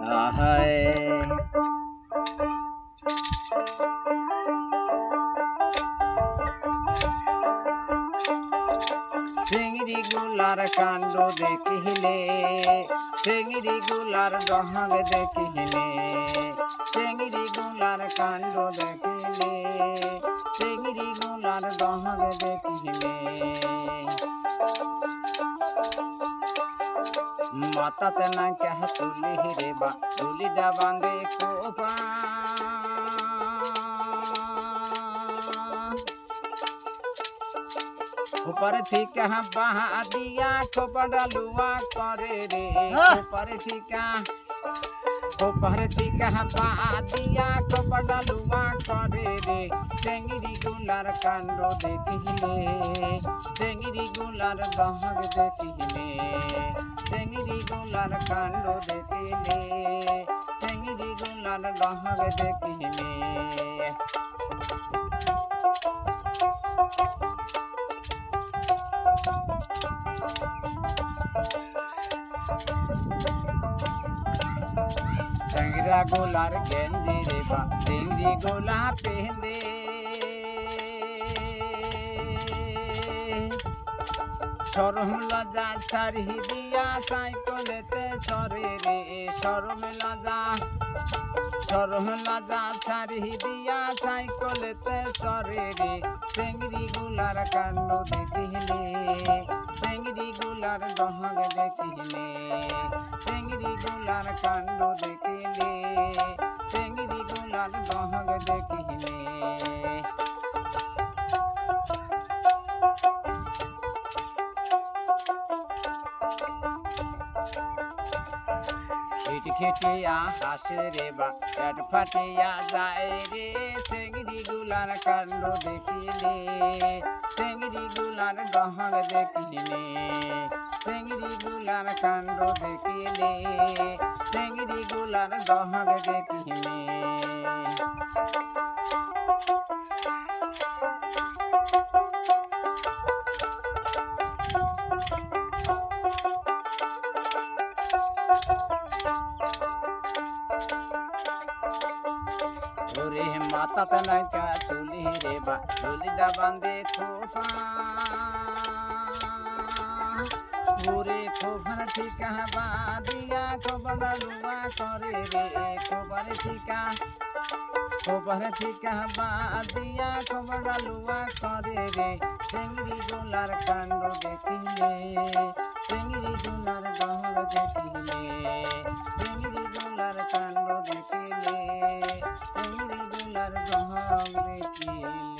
আহায় চিংড়ি গুলার কাণ্ড দেখিলে চিংড়ি গুলার ডহাগ দেখিলে চিংড়ি গুলার কাণ্ড দেখিলে চিংড়ি গুলার ডহাগ দেখিলে মাতাতে না কেহ তুলি রে বা তুলিটা বাঁধে কোপা ऊपर थी बहा दिया खोपड़ा लुआ करे रे ऊपर थी बहा दिया खोपड़ा लुआ करे रे टेंगरी गुलार कांडो देखिले टेंगरी गुलार बहर देखिले टेंगरी गुलार कांडो देखिले टेंगरी गुलार बहर देखिले टेंगरा गोलार गेंदे रे बा टेंगरी गोला पहने शरम लजा छाड़ी दिया साइकिलते सरे रे शरम लजा छाड़ी दिया साइकिलते सरे रे टेंगरी गोलार कांडो देखिले टेंगरी गोलार डहग देखिले टेंगरी गोलार कांडो देखिले टेंगरी गोलार डहग देखिले खेटिया हासे रे बा पेट फाटिया जाए रे टेंगरी गुलार कांडो देखिले टेंगरी गुलार डहग देखिले टेंगरी गुलार कांडो देखिले टेंगरी गुलार डहग देखिले ओरे माता तना क्या तुली रे बा तुली दा बांधे खोपा ओरे खोपन ठीका बादिया खोपड़ा लुआ करे रे खोपन ठीका बादिया खोपड़ा लुआ करे रे टेंगरी गोलार कांडो देखिले टेंगरी गोलार डहग देखिले टेंगरी गोलार कांडो देखिले टेंगरी गोलार डहग देखिले।